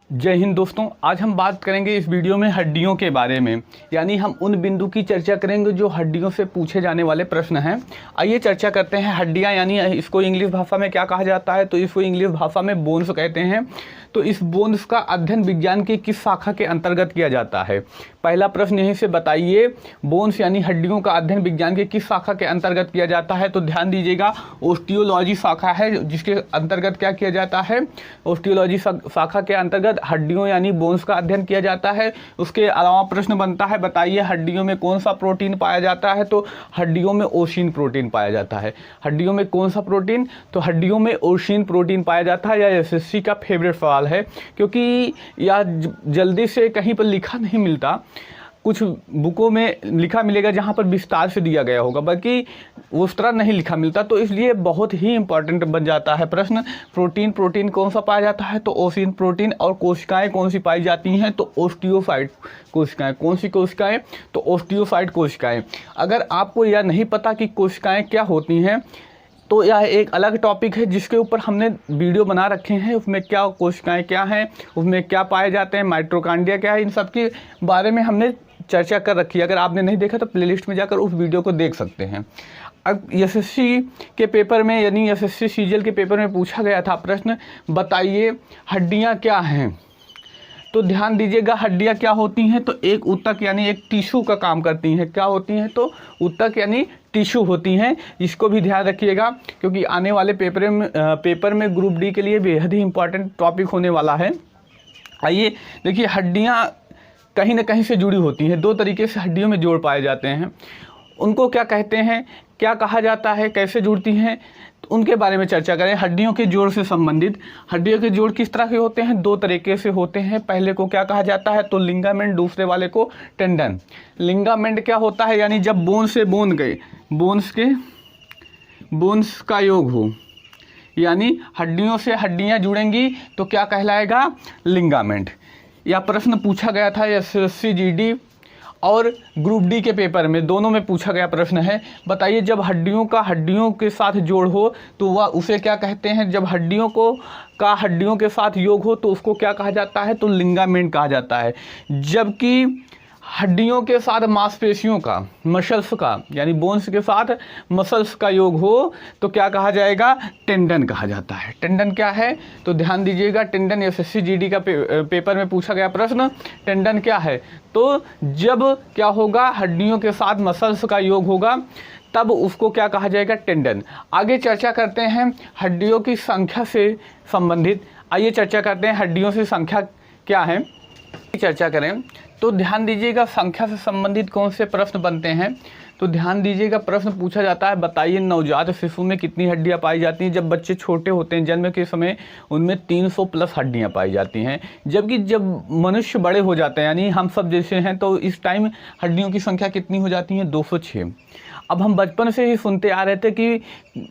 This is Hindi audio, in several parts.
जय हिंद दोस्तों। आज हम बात करेंगे इस वीडियो में हड्डियों के बारे में, यानी हम उन बिंदु की चर्चा करेंगे जो हड्डियों से पूछे जाने वाले प्रश्न हैं। आइए चर्चा करते हैं। हड्डियां यानी इसको इंग्लिश भाषा में क्या कहा जाता है, तो इसको इंग्लिश भाषा में बोन्स कहते हैं। तो इस बोन्स का अध्ययन विज्ञान की किस शाखा के अंतर्गत किया जाता है? पहला प्रश्न यहीं से बताइए, बोन्स यानी हड्डियों का अध्ययन विज्ञान के किस शाखा के अंतर्गत किया जाता है? तो ध्यान दीजिएगा, ओस्टियोलॉजी शाखा है जिसके अंतर्गत क्या किया जाता है, ओस्टियोलॉजी शाखा के अंतर्गत हड्डियों यानी बोन्स का अध्ययन किया जाता है। उसके अलावा प्रश्न बनता है, बताइए हड्डियों में कौन सा प्रोटीन पाया जाता है? तो हड्डियों में ओसिन प्रोटीन पाया जाता है। हड्डियों में कौन सा प्रोटीन? तो हड्डियों में ओसिन प्रोटीन पाया जाता है। यह एसएससी का फेवरेट सवाल है, क्योंकि यह जल्दी से कहीं पर लिखा नहीं मिलता। कुछ बुकों में लिखा मिलेगा जहाँ पर विस्तार से दिया गया होगा, बल्कि उस तरह नहीं लिखा मिलता, तो इसलिए बहुत ही इंपॉर्टेंट बन जाता है प्रश्न। प्रोटीन कौन सा पाया जाता है? तो ओसिन प्रोटीन। और कोशिकाएं कौन सी पाई जाती हैं? तो ओस्टियोसाइट कोशिकाएं। कौन सी कोशिकाएं? तो ओस्टियोसाइट कोशिकाएं। अगर आपको यह नहीं पता कि कोशिकाएं क्या होती हैं, तो यह एक अलग टॉपिक है जिसके ऊपर हमने वीडियो बना रखे हैं। उसमें क्या कोशिकाएं क्या हैं, उसमें क्या पाए जाते हैं, माइटोकॉन्ड्रिया क्या है, इन सब के बारे में हमने चर्चा कर रखी है। अगर आपने नहीं देखा तो प्लेलिस्ट में जाकर उस वीडियो को देख सकते हैं। अब एसएससी के पेपर में यानी एसएससी सीजीएल के पेपर में पूछा गया था प्रश्न, बताइए हड्डियां क्या हैं? तो ध्यान दीजिएगा, हड्डियां क्या होती हैं? तो एक ऊतक यानी एक टिश्यू का काम करती हैं। क्या होती हैं? तो ऊतक यानी टिश्यू होती हैं। इसको भी ध्यान रखिएगा, क्योंकि आने वाले पेपर में ग्रुप डी के लिए बेहद ही इंपॉर्टेंट टॉपिक होने वाला है। आइए देखिए, हड्डियां कहीं ना कहीं से जुड़ी होती हैं। दो तरीके से हड्डियों में जोड़ पाए जाते हैं। उनको क्या कहते हैं, क्या कहा जाता है, कैसे जुड़ती हैं, तो उनके बारे में चर्चा करें। हड्डियों के जोड़ से संबंधित, हड्डियों के जोड़ किस तरह के होते हैं? दो तरीके से होते हैं। पहले को क्या कहा जाता है? तो लिंगामेंट। दूसरे वाले को टेंडन। लिंगामेंट क्या होता है? यानी जब बोन से बोन गए, बोन्स का योग हो, यानी हड्डियों से हड्डियां जुड़ेंगी तो क्या कहलाएगा? लिंगामेंट। यह प्रश्न पूछा गया था एसएससी जीडी और ग्रुप डी के पेपर में, दोनों में पूछा गया प्रश्न है। बताइए जब हड्डियों के साथ जोड़ हो तो वह उसे क्या कहते हैं? जब हड्डियों के साथ योग हो तो उसको क्या कहा जाता है? तो लिंगामेंट कहा जाता है। जबकि हड्डियों के साथ मांसपेशियों का, मसल्स का, यानी बोन्स के साथ मसल्स का योग हो तो क्या कहा जाएगा? टेंडन कहा जाता है। टेंडन क्या है? तो ध्यान दीजिएगा, टेंडन एसएससी जीडी का पेपर में पूछा गया प्रश्न, टेंडन क्या है? तो जब क्या होगा, हड्डियों के साथ मसल्स का योग होगा तब उसको क्या कहा जाएगा? टेंडन। आगे चर्चा करते हैं हड्डियों की संख्या से संबंधित। आइए चर्चा करते हैं हड्डियों से संख्या क्या है, चर्चा करें। तो ध्यान दीजिएगा, संख्या से संबंधित कौन से प्रश्न बनते हैं? तो ध्यान दीजिएगा, प्रश्न पूछा जाता है, बताइए नवजात शिशु में कितनी हड्डियां पाई जाती हैं? जब बच्चे छोटे होते हैं, जन्म के समय, उनमें 300 प्लस हड्डियां पाई जाती हैं। जबकि जब मनुष्य बड़े हो जाते हैं, यानी हम सब जैसे हैं, तो इस टाइम हड्डियों की संख्या कितनी हो जाती है? 206। अब हम बचपन से ही सुनते आ रहे थे कि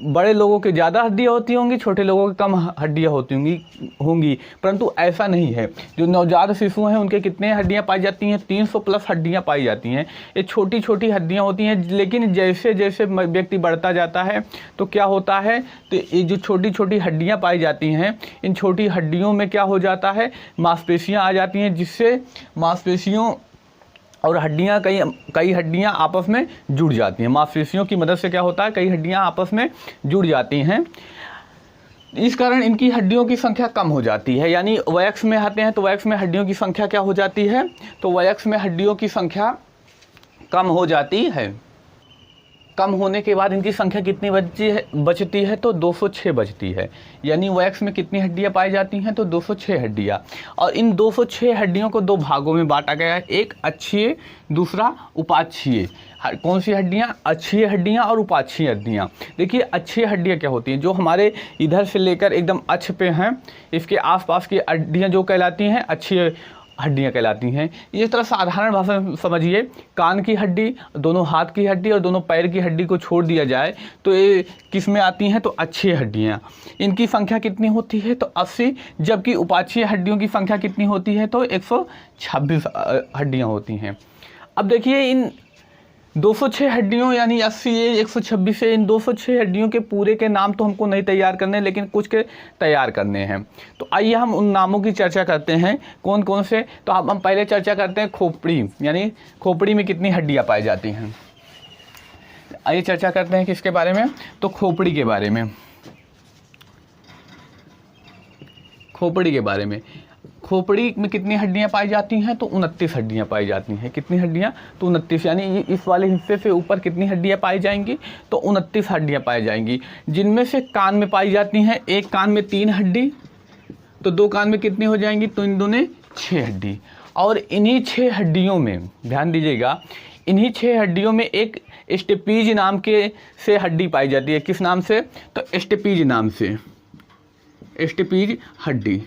बड़े लोगों के ज़्यादा हड्डियाँ होती होंगी, छोटे लोगों के कम हड्डियाँ होंगी, परंतु ऐसा नहीं है। जो नवजात शिशु हैं उनके कितने हड्डियाँ पाई जाती हैं? 300 प्लस हड्डियाँ पाई जाती हैं। ये छोटी छोटी हड्डियाँ होती हैं, लेकिन जैसे जैसे व्यक्ति बढ़ता जाता है तो क्या होता है? तो ये जो छोटी छोटी हड्डियाँ पाई जाती हैं, इन छोटी हड्डियों में क्या हो जाता है? मांसपेशियाँ आ जाती हैं, जिससे मांसपेशियों और हड्डियां कई हड्डियां आपस में जुड़ जाती हैं। मांसपेशियों की मदद से क्या होता है? कई हड्डियां आपस में जुड़ जाती हैं। इस कारण इनकी हड्डियों की संख्या कम हो जाती है। यानी वयस्क में आते हैं तो वयस्क में हड्डियों की संख्या क्या हो जाती है? तो वयस्क में हड्डियों की संख्या कम हो जाती है। कम होने के बाद इनकी संख्या कितनी बचती है? तो 206 बचती है। यानी वयस्क में कितनी हड्डियां पाई जाती हैं? तो 206 हड्डियां। और इन 206 हड्डियों को दो भागों में बांटा गया है, एक अक्षीय, दूसरा उपाक्षीय। कौन सी हड्डियां? अक्षीय हड्डियां और उपाक्षीय हड्डियां। देखिए, अक्षीय हड्डियां क्या होती हैं? जो हमारे इधर से लेकर एकदम अक्ष पे हैं, इसके आसपास की हड्डियां जो कहलाती हैं अक्षीय हड्डियां कहलाती हैं। इस तरह साधारण भाषा में समझिए, कान की हड्डी, दोनों हाथ की हड्डी और दोनों पैर की हड्डी को छोड़ दिया जाए तो ये किस में आती हैं? तो अक्षीय हड्डियां। इनकी संख्या कितनी होती है? तो 80। जबकि उपाक्षीय हड्डियों की संख्या कितनी होती है? तो 126 हड्डियां होती हैं। अब देखिए, इन 206 हड्डियों यानी 80A 126A, इन 206 हड्डियों के पूरे के नाम तो हमको नहीं तैयार करने, लेकिन कुछ के तैयार करने हैं। तो आइए हम उन नामों की चर्चा करते हैं, कौन कौन से। तो अब हम पहले चर्चा करते हैं खोपड़ी, यानी खोपड़ी में कितनी हड्डियाँ पाई जाती हैं। आइए चर्चा करते हैं किसके बारे में, तो खोपड़ी के बारे में। खोपड़ी के बारे में, खोपड़ी में कितनी हड्डियां पाई जाती हैं, तो 29 हड्डियां पाई जाती हैं। कितनी हड्डियां, तो 29, यानी इस वाले हिस्से से ऊपर कितनी हड्डियां पाई जाएंगी, तो 29 हड्डियां पाई जाएंगी। जिनमें से कान में पाई जाती हैं, एक कान में 3 हड्डी, तो 2 कान में कितनी हो जाएंगी, तो इन दोनों 6 हड्डी। और इन्हीं 6 हड्डियों में ध्यान दीजिएगा, इन्हीं 6 हड्डियों में एक स्टेपीज नाम के से हड्डी पाई जाती है। किस नाम से, तो स्टेपीज नाम से, स्टेपीज हड्डी।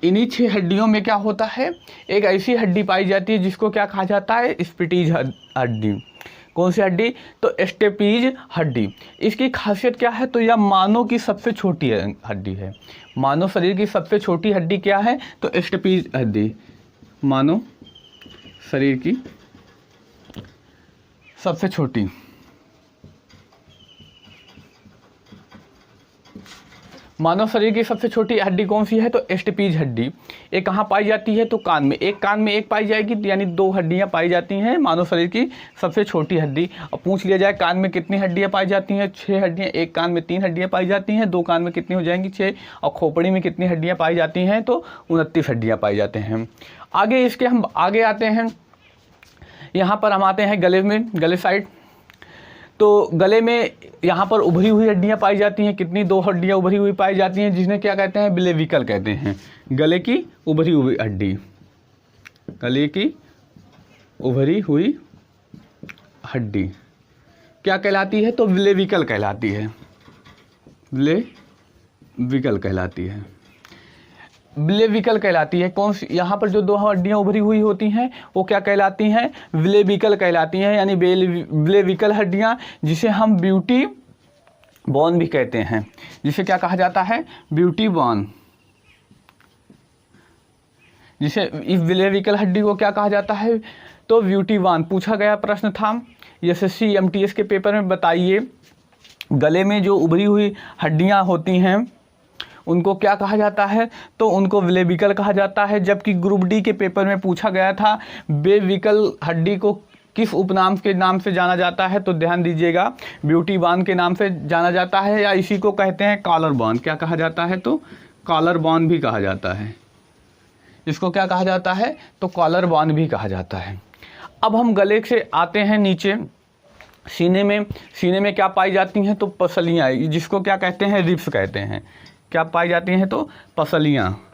इन्हीं 6 हड्डियों में क्या होता है, एक ऐसी हड्डी पाई जाती है जिसको क्या कहा जाता है, स्टेपीज हड्डी। कौन सी हड्डी, तो स्टेपीज हड्डी। इसकी खासियत क्या है, तो यह मानव की सबसे छोटी हड्डी है। मानव शरीर की सबसे छोटी हड्डी क्या है, तो स्टेपीज हड्डी। मानव शरीर की सबसे छोटी, मानव शरीर की सबसे छोटी हड्डी कौन सी है, तो स्टेपीज हड्डी। ये कहाँ पाई जाती है, तो कान में। एक कान में एक पाई जाएगी, यानी 2 हड्डियाँ पाई जाती हैं मानव शरीर की सबसे छोटी हड्डी। और पूछ लिया जाए कान में कितनी हड्डियाँ पाई जाती हैं, 6 हड्डियाँ। एक कान में 3 हड्डियाँ पाई जाती हैं, 2 कान में कितनी हो जाएंगी, 6। और खोपड़ी में कितनी हड्डियाँ पाई जाती हैं, तो 29 हड्डियाँ पाई जाते हैं। आगे इसके हम आगे आते हैं, यहाँ पर हम आते हैं गले में, गले साइड। तो गले में यहाँ पर उभरी हुई हड्डियाँ पाई जाती हैं। कितनी, 2 हड्डियाँ उभरी हुई पाई जाती हैं, जिन्हें क्या कहते हैं, बिलेविकल कहते हैं। गले की उभरी हुई हड्डी, गले की उभरी हुई हड्डी क्या कहलाती है, तो बिलेविकल कहलाती है। बिलेविकल कहलाती है, बिलेविकल कहलाती है। कौन सी, यहाँ पर जो 2 हड्डियाँ उभरी हुई होती हैं वो क्या कहलाती हैं, बिलेविकल कहलाती हैं, यानी बिलेविकल हड्डियाँ, जिसे हम ब्यूटी बोन भी कहते हैं। जिसे क्या कहा जाता है, ब्यूटी बोन। जिसे इस बिलेविकल हड्डी को क्या कहा जाता है, तो ब्यूटी बोन। पूछा गया प्रश्न था SSC MTS के पेपर में, बताइए गले में जो उभरी हुई हड्डियाँ होती हैं उनको क्या कहा जाता है, तो उनको बिलेविकल कहा जाता है। जबकि ग्रुप डी के पेपर में पूछा गया था बिलेविकल हड्डी को किस उपनाम के नाम से जाना जाता है, तो ध्यान दीजिएगा, ब्यूटी बोन के नाम से जाना जाता है, या इसी को कहते हैं कॉलर बोन। क्या कहा जाता है, तो कॉलर बोन भी कहा जाता है। इसको क्या कहा जाता है, तो कॉलर बोन भी कहा जाता है। अब हम गले से आते हैं नीचे, सीने में क्या पाई जाती हैं, तो पसलियाँ, जिसको क्या कहते हैं, रिब्स कहते हैं। क्या पाई जाती हैं, तो पसलियाँ,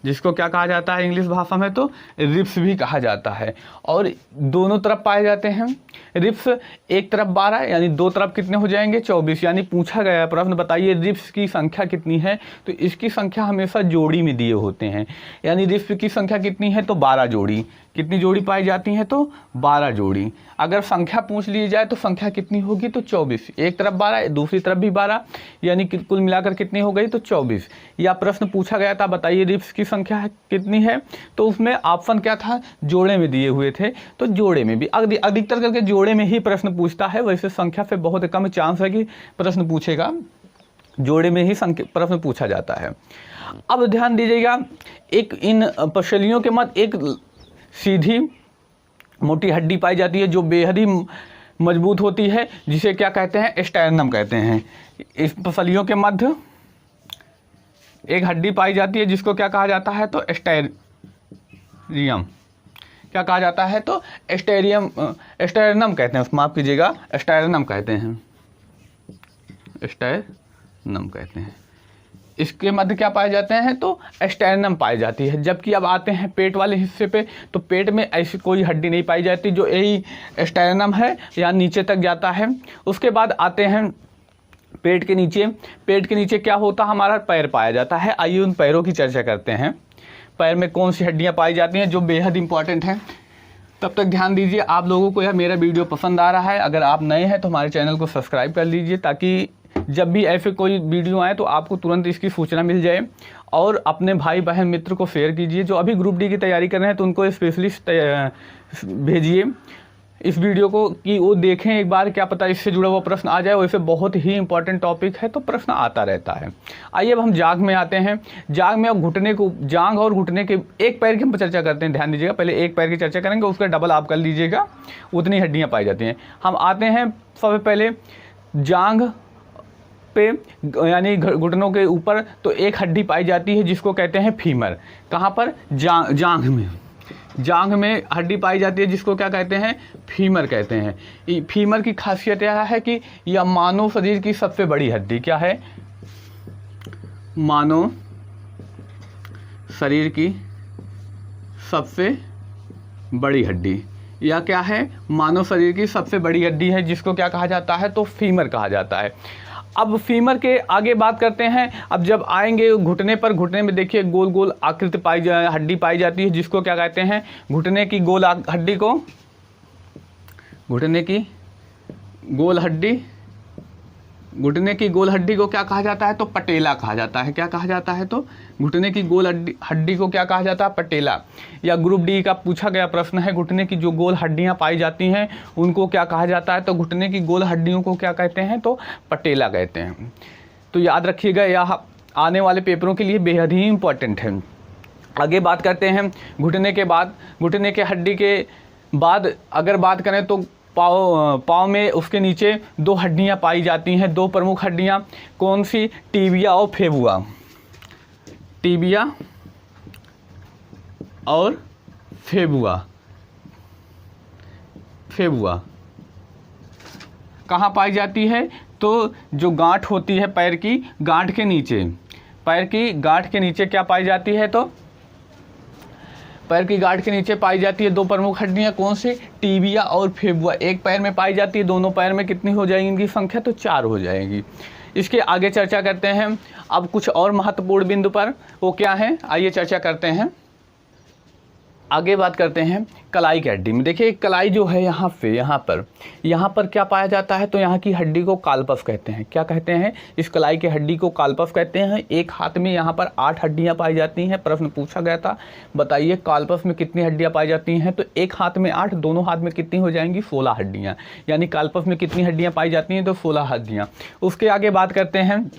जिसको क्या कहा जाता है इंग्लिश भाषा में, तो रिब्स भी कहा जाता है। और दोनों तरफ पाए जाते हैं रिब्स। एक तरफ 12, यानी 2 तरफ कितने हो जाएंगे, 24। यानी पूछा गया प्रश्न, बताइए रिब्स की संख्या कितनी है, तो इसकी संख्या हमेशा जोड़ी में दिए होते हैं। यानी रिब्स की संख्या कितनी है, तो 12 जोड़ी। कितनी जोड़ी पाई जाती हैं, तो 12 जोड़ी। अगर संख्या पूछ ली जाए तो संख्या कितनी होगी, तो 24। एक तरफ 12, दूसरी तरफ भी 12, यानी कुल मिलाकर कितनी हो गई, तो 24। या प्रश्न पूछा गया था, बताइए रिब्स की संख्या कितनी है, तो उसमें ऑप्शन क्या था, जोड़े में दिए हुए थे। तो जोड़े में भी अधिकतर करके जोड़े में ही प्रश्न पूछता है। वैसे संख्या से बहुत कम चांस है कि प्रश्न पूछेगा, जोड़े में ही प्रश्न पूछा जाता है। अब ध्यान दीजिएगा, एक इन पसलियों के मध्य एक सीधी मोटी हड्डी पाई जाती है जो बेहद ही मजबूत होती है, जिसे क्या कहते हैं, स्टेरनम कहते हैं। इस पसलियों के मध्य एक हड्डी पाई जाती है जिसको क्या कहा जाता है, तो स्टेरियम। क्या कहा जाता है, तो स्टेरनम कहते हैं, माफ कीजिएगा, स्टेरनम कहते हैं, स्टेरनम कहते हैं। इसके मध्य क्या पाए जाते हैं, तो स्टेरनम पाई जाती है। जबकि अब आते हैं पेट वाले हिस्से पे, तो पेट में ऐसी कोई हड्डी नहीं पाई जाती जो यही स्टेरनम है, या नीचे तक जाता है। उसके बाद आते हैं पेट के नीचे। पेट के नीचे क्या होता है, हमारा पैर पाया जाता है। आइए उन पैरों की चर्चा करते हैं। पैर में कौन सी हड्डियाँ पाई जाती हैं, जो बेहद इंपॉर्टेंट हैं। तब तक ध्यान दीजिए, आप लोगों को यह मेरा वीडियो पसंद आ रहा है, अगर आप नए हैं तो हमारे चैनल को सब्सक्राइब कर लीजिए, ताकि जब भी ऐसे कोई वीडियो आए तो आपको तुरंत इसकी सूचना मिल जाए। और अपने भाई बहन मित्र को शेयर कीजिए। जो अभी ग्रुप डी की तैयारी कर रहे हैं तो उनको स्पेशलिस्ट भेजिए, इस वीडियो को कि वो देखें एक बार, क्या पता इससे जुड़ा हुआ प्रश्न आ जाए। वैसे बहुत ही इंपॉर्टेंट टॉपिक है तो प्रश्न आता रहता है। आइए अब हम जांघ में आते हैं। जांघ में अब घुटने को, जांघ और घुटने के एक पैर की हम चर्चा करते हैं। ध्यान दीजिएगा, पहले एक पैर की चर्चा करेंगे, उसका डबल आप कर लीजिएगा, उतनी हड्डियाँ पाई जाती हैं। हम आते हैं सबसे पहले जांघ पे, यानी घुटनों के ऊपर तो एक हड्डी पाई जाती है जिसको कहते हैं फीमर। कहाँ पर? जांघ में, जांघ में हड्डी पाई जाती है जिसको क्या कहते हैं? फीमर कहते हैं। फीमर की खासियत यह है कि यह मानव शरीर की सबसे बड़ी हड्डी, क्या है? मानव शरीर की सबसे बड़ी हड्डी, यह क्या है? मानव शरीर की सबसे बड़ी हड्डी है जिसको क्या कहा जाता है? तो फीमर कहा जाता है। अब फीमर के आगे बात करते हैं। अब जब आएंगे घुटने पर, घुटने में देखिए गोल गोल आकृति हड्डी पाई जाती है जिसको क्या कहते हैं? घुटने की गोल हड्डी को, घुटने की गोल हड्डी, घुटने की गोल हड्डी को क्या कहा जाता है? तो पटेला कहा जाता है। क्या कहा जाता है? तो घुटने की गोल हड्डी को क्या कहा जाता है? पटेला। या ग्रुप डी का पूछा गया प्रश्न है, घुटने की जो गोल हड्डियां पाई जाती हैं उनको क्या कहा जाता है? तो घुटने की गोल हड्डियों को क्या कहते हैं? तो पटेला कहते हैं। तो याद रखिएगा, यह आने वाले पेपरों के लिए बेहद ही इंपॉर्टेंट है। आगे बात करते हैं घुटने के बाद, घुटने के हड्डी के बाद अगर बात करें तो पाँव में उसके नीचे दो हड्डियां पाई जाती हैं, दो प्रमुख हड्डियां। कौन सी? टीबिया और फेबुआ। टीबिया और फेबुआ। फेबुआ कहाँ पाई जाती है? तो जो गांठ होती है पैर की गांठ के नीचे, पैर की गांठ के नीचे क्या पाई जाती है? तो पैर की गांठ के नीचे पाई जाती है दो प्रमुख हड्डियां। कौन सी? टीबिया और फेबुआ। एक पैर में पाई जाती है, दोनों पैर में कितनी हो जाएगी इनकी संख्या? तो 4 हो जाएगी। इसके आगे चर्चा करते हैं अब कुछ और महत्वपूर्ण बिंदु पर, वो क्या है? आइए चर्चा करते हैं। आगे बात करते हैं कलाई की हड्डी में। देखिए कलाई जो है यहाँ पर क्या पाया जाता है? तो यहाँ की हड्डी को कालपस कहते हैं। क्या कहते हैं? इस कलाई की हड्डी को कालपस कहते हैं। एक हाथ में यहाँ पर 8 हड्डियाँ पाई जाती हैं। प्रश्न पूछा गया था, बताइए कालपस में कितनी हड्डियाँ पाई जाती हैं? तो एक हाथ में 8, दोनों हाथ में कितनी हो जाएंगी? 16 हड्डियाँ। यानी कालपस में कितनी हड्डियाँ पाई जाती हैं? तो 16 हड्डियाँ। उसके आगे बात करते हैं,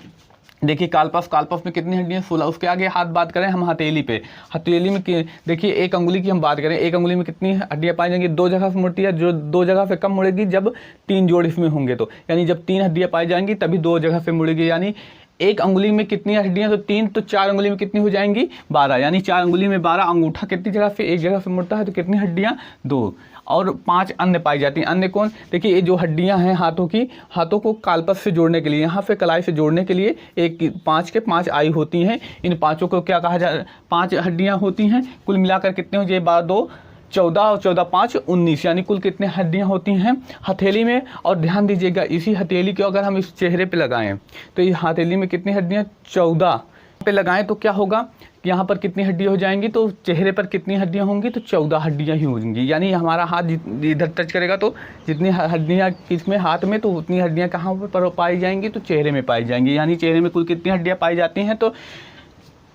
देखिए कालपस में कितनी हड्डियाँ? 16। उसके आगे हाथ बात करें हम हथेली पे, हथेली में देखिए एक अंगुली की हम बात करें, एक अंगुली में कितनी हड्डियाँ पाई जाएंगी? 2 जगह से मुड़ती है, जो 2 जगह से कम मुड़ेगी जब 3 जोड़ इसमें होंगे। तो यानी जब 3 हड्डियाँ पाई जाएंगी तभी 2 जगह से मुड़ेगी। यानी एक अंगुली में कितनी हड्डियाँ? तो 3, तो 4 अंगुली में कितनी हो जाएंगी? 12। यानी 4 अंगुली में 12। अंगूठा कितनी जगह से? एक जगह से मुड़ता है, तो कितनी हड्डियाँ? 2। और 5 अन्य पाई जाती हैं। अन्य कौन? देखिए ये जो हड्डियां हैं हाथों की, हाथों को कालपस से जोड़ने के लिए, यहाँ से कलाई से जोड़ने के लिए एक 5 के 5 आई होती हैं। इन 5 को क्या कहा जाए? 5 हड्डियां होती हैं। कुल मिलाकर कितने हो जाए? 12 2 14 और 14 5 19। यानी कुल कितने हड्डियां होती हैं हथेली में? और ध्यान दीजिएगा, इसी हथेली को अगर हम इस चेहरे पे लगाएं तो ये हथेली में कितनी हड्डियां? 14 पे लगाएं तो क्या होगा? यहाँ पर कितनी हड्डियाँ हो जाएंगी? तो चेहरे पर कितनी हड्डियाँ होंगी? तो 14 हड्डियाँ ही होंगी। यानी हमारा हाथ इधर टच करेगा तो जितनी हड्डियाँ किसमें? हाथ में, तो उतनी हड्डियाँ कहाँ पर पाई जाएंगी? तो चेहरे में पाई जाएंगी। यानी चेहरे में कुल कितनी हड्डियाँ पाई जाती हैं? तो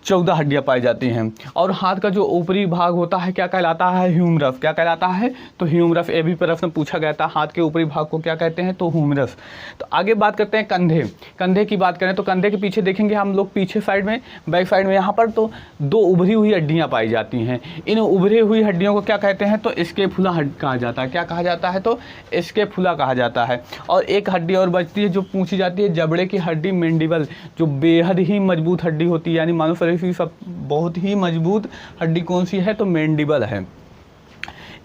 14 हड्डियाँ पाई जाती हैं। और हाथ का जो ऊपरी भाग होता है क्या कहलाता है? ह्यूमरस। क्या कहलाता है? तो ह्यूमरस। ये भी प्रश्न पूछा गया था, हाथ के ऊपरी भाग को क्या कहते हैं? तो ह्यूमरस। तो आगे बात करते हैं कंधे। कंधे की बात करें तो कंधे के पीछे देखेंगे हम लोग, पीछे साइड में, बैक साइड में, यहाँ पर तो 2 उभरी हुई हड्डियाँ पाई जाती हैं। इन उभरी हुई हड्डियों को क्या कहते हैं? तो स्कैपुला कहा जाता है। क्या कहा जाता है? तो स्कैपुला कहा जाता है। और एक हड्डी और बचती है जो पूछी जाती है, जबड़े की हड्डी, मैंडिबल, जो बेहद ही मजबूत हड्डी होती है। यानी मानव शरीर की सब बहुत ही मजबूत हड्डी कौन सी है? तो मैंडिबल है।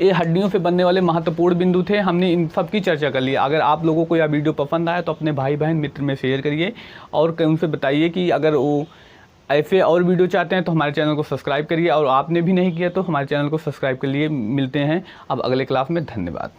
ये हड्डियों से बनने वाले महत्वपूर्ण बिंदु थे, हमने इन सब की चर्चा कर ली। अगर आप लोगों को यह वीडियो पसंद आया तो अपने भाई बहन मित्र में शेयर करिए और उनसे बताइए कि अगर वो ऐसे और वीडियो चाहते हैं तो हमारे चैनल को सब्सक्राइब करिए, और आपने भी नहीं किया तो हमारे चैनल को सब्सक्राइब के लिए। मिलते हैं अब अगले क्लास में। धन्यवाद।